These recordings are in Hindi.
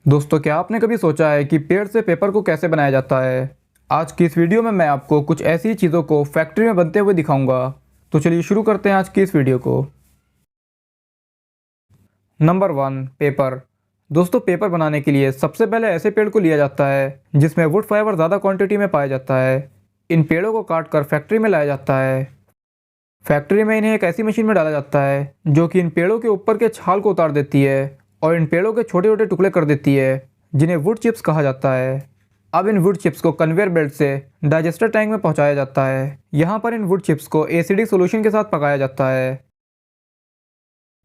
दोस्तों, क्या आपने कभी सोचा है कि पेड़ से पेपर को कैसे बनाया जाता है? आज की इस वीडियो में मैं आपको कुछ ऐसी चीज़ों को फैक्ट्री में बनते हुए दिखाऊंगा। तो चलिए शुरू करते हैं आज की इस वीडियो को। Number 1, paper. दोस्तों, पेपर बनाने के लिए सबसे पहले ऐसे पेड़ को लिया जाता है जिसमें वुड फाइबर ज़्यादा क्वांटिटी में पाया जाता है। इन पेड़ों को काट कर फैक्ट्री में लाया जाता है। फैक्ट्री में इन्हें एक ऐसी मशीन में डाला जाता है जो कि इन पेड़ों के ऊपर के छाल को उतार देती है और इन पेड़ों के छोटे छोटे टुकड़े कर देती है, जिन्हें वुड चिप्स कहा जाता है। अब इन वुड चिप्स को कन्वेयर बेल्ट से डाइजेस्टर टैंक में पहुंचाया जाता है। यहाँ पर इन वुड चिप्स को एसिडिक सोल्यूशन के साथ पकाया जाता है।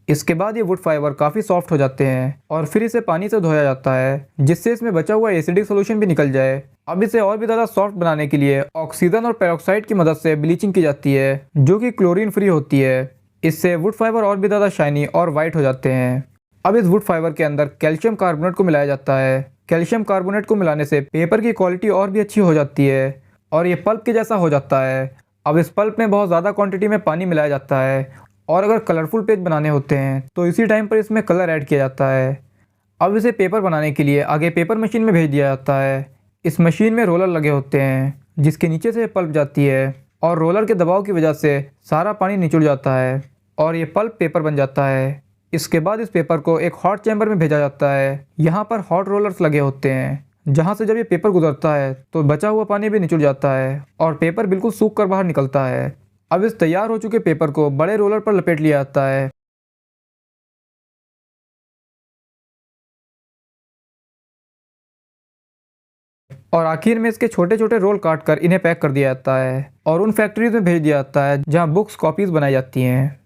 इसके बाद ये वुड फाइबर काफ़ी सॉफ्ट हो जाते हैं और फिर इसे पानी से धोया जाता है, जिससे इसमें बचा हुआ एसिडिक सोल्यूशन भी निकल जाए। अब इसे और भी ज़्यादा सॉफ्ट बनाने के लिए ऑक्सीजन और पेरोक्साइड की मदद से ब्लीचिंग की जाती है, जो कि क्लोरीन फ्री होती है। इससे वुड फाइबर और भी ज़्यादा शाइनी और वाइट हो जाते हैं। अब इस वुड फाइबर के अंदर कैल्शियम कार्बोनेट को मिलाया जाता है। कैल्शियम कार्बोनेट को मिलाने से पेपर की क्वालिटी और भी अच्छी हो जाती है और ये पल्प के जैसा हो जाता है। अब इस पल्प में बहुत ज़्यादा क्वांटिटी में पानी मिलाया जाता है और अगर कलरफुल पेज बनाने होते हैं तो इसी टाइम पर इसमें कलर ऐड किया जाता है। अब इसे पेपर बनाने के लिए आगे पेपर मशीन में भेज दिया जाता है। इस मशीन में रोलर लगे होते हैं जिसके नीचे से पल्प जाती है और रोलर के दबाव की वजह से सारा पानी निचुड़ जाता है और ये पल्प पेपर बन जाता है। इसके बाद इस पेपर को एक हॉट चैम्बर में भेजा जाता है। यहाँ पर हॉट रोलर्स लगे होते हैं जहाँ से जब ये पेपर गुजरता है तो बचा हुआ पानी भी निचुड़ जाता है और पेपर बिल्कुल सूख कर बाहर निकलता है। अब इस तैयार हो चुके पेपर को बड़े रोलर पर लपेट लिया जाता है। और आखिर में इसके छोटे छोटे रोल काट कर इन्हें पैक कर दिया जाता है और उन फैक्ट्रीज में भेज दिया जाता है जहां बुक्स कॉपीज बनाई जाती हैं।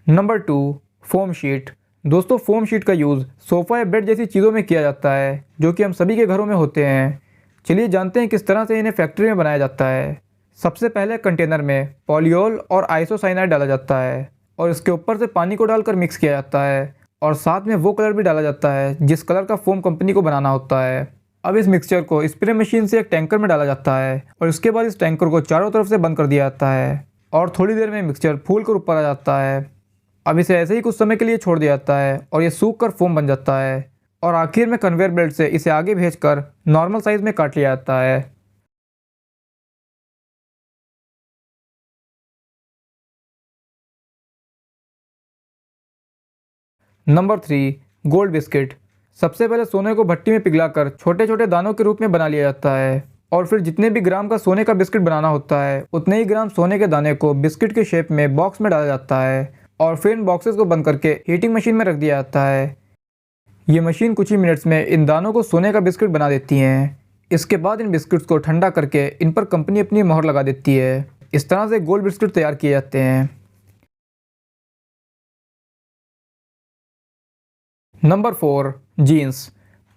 Number 2, foam sheet. दोस्तों, फोम शीट का यूज़ सोफ़ा या बेड जैसी चीज़ों में किया जाता है जो कि हम सभी के घरों में होते हैं। चलिए जानते हैं किस तरह से इन्हें फैक्ट्री में बनाया जाता है। सबसे पहले कंटेनर में पॉलीओल और आइसोसाइनाइड डाला जाता है और इसके ऊपर से पानी को डालकर मिक्स किया जाता है और साथ में वो कलर भी डाला जाता है जिस कलर का फोम कंपनी को बनाना होता है। अब इस मिक्सचर को स्प्रे मशीन से एक टैंकर में डाला जाता है और इसके बाद इस टैंकर को चारों तरफ से बंद कर दिया जाता है और थोड़ी देर में मिक्सचर फूल कर ऊपर आ जाता है। अब इसे ऐसे ही कुछ समय के लिए छोड़ दिया जाता है और ये सूख कर फोम बन जाता है और आखिर में कन्वेयर बेल्ट से इसे आगे भेजकर नॉर्मल साइज में काट लिया जाता है। Number 3, gold biscuit. सबसे पहले सोने को भट्टी में पिघलाकर छोटे छोटे दानों के रूप में बना लिया जाता है और फिर जितने भी ग्राम का सोने का बिस्किट बनाना होता है उतने ही ग्राम सोने के दाने को बिस्किट के शेप में बॉक्स में डाला जाता है और फिर इन बॉक्सेस को बंद करके हीटिंग मशीन में रख दिया जाता है। ये मशीन कुछ ही मिनट्स में इन दानों को सोने का बिस्किट बना देती हैं। इसके बाद इन बिस्किट्स को ठंडा करके इन पर कंपनी अपनी मोहर लगा देती है। इस तरह से गोल्ड बिस्किट तैयार किए जाते हैं। Number 4, jeans.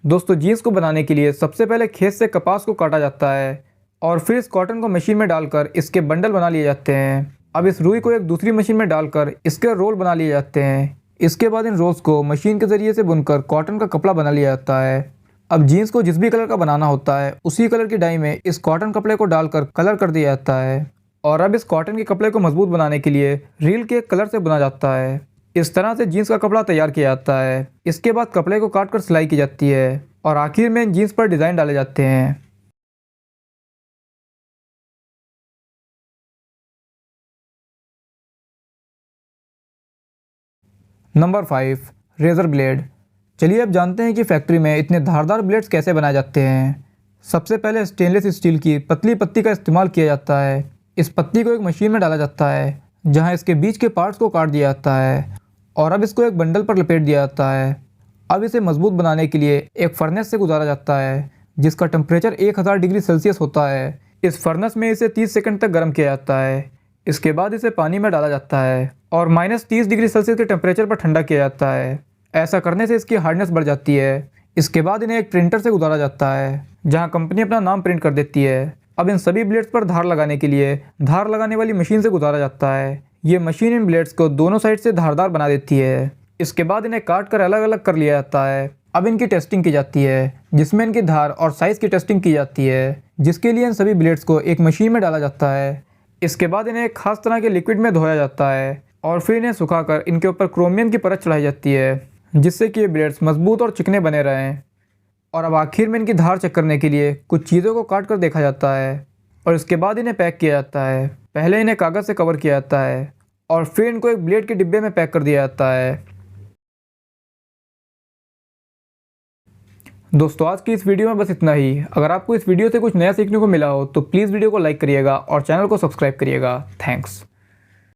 दोस्तों, जीन्स को बनाने के लिए सबसे पहले खेत से कपास को काटा जाता है और फिर इस कॉटन को मशीन में डालकर इसके बंडल बना लिए जाते हैं। अब इस रुई को एक दूसरी मशीन में डालकर इसके रोल बना लिए जाते हैं। इसके बाद इन रोल्स को मशीन के ज़रिए से बुनकर कॉटन का कपड़ा बना लिया जाता है। अब जीन्स को जिस भी कलर का बनाना होता है उसी कलर की डाई में इस कॉटन कपड़े को डालकर कलर कर दिया जाता है और अब इस कॉटन के कपड़े को मजबूत बनाने के लिए रील के कलर से बुना जाता है। इस तरह से जीन्स का कपड़ा तैयार किया जाता है। इसके बाद कपड़े को काट कर सिलाई की जाती है और आखिर में इन जीन्स पर डिज़ाइन डाले जाते हैं। Number 5, razor blade. चलिए अब जानते हैं कि फैक्ट्री में इतने धारदार ब्लेड्स कैसे बनाए जाते हैं। सबसे पहले स्टेनलेस स्टील की पतली पत्ती का इस्तेमाल किया जाता है। इस पत्ती को एक मशीन में डाला जाता है जहां इसके बीच के पार्ट्स को काट दिया जाता है और अब इसको एक बंडल पर लपेट दिया जाता है। अब इसे मजबूत बनाने के लिए एक फर्नेस से गुजारा जाता है जिसका टेम्परेचर 1000 डिग्री सेल्सियस होता है। इस फर्नेस में इसे 30 सेकंड तक गर्म किया जाता है। इसके बाद इसे पानी में डाला जाता है और -30 डिग्री सेल्सियस के टेम्परेचर पर ठंडा किया जाता है। ऐसा करने से इसकी हार्डनेस बढ़ जाती है। इसके बाद इन्हें एक प्रिंटर से गुजारा जाता है जहां कंपनी अपना नाम प्रिंट कर देती है। अब इन सभी ब्लेड्स पर धार लगाने के लिए धार लगाने वाली मशीन से गुजारा जाता है। ये मशीन इन ब्लेड्स को दोनों साइड से धारदार बना देती है। इसके बाद इन्हें काट कर अलग अलग कर लिया जाता है। अब इनकी टेस्टिंग की जाती है जिसमें इनकी धार और साइज़ की टेस्टिंग की जाती है, जिसके लिए इन सभी ब्लेड्स को एक मशीन में डाला जाता है। इसके बाद इन्हें एक खास तरह के लिक्विड में धोया जाता है और फिर इन्हें सुखाकर इनके ऊपर क्रोमियम की परत चढ़ाई जाती है, जिससे कि ये ब्लेड्स मजबूत और चिकने बने रहें। और अब आखिर में इनकी धार चेक करने के लिए कुछ चीज़ों को काट कर देखा जाता है और इसके बाद इन्हें पैक किया जाता है। पहले इन्हें कागज़ से कवर किया जाता है और फिर इनको एक ब्लेड के डिब्बे में पैक कर दिया जाता है। दोस्तों, आज की इस वीडियो में बस इतना ही। अगर आपको इस वीडियो से कुछ नया सीखने को मिला हो तो प्लीज़ वीडियो को लाइक करिएगा और चैनल को सब्सक्राइब करिएगा। थैंक्स।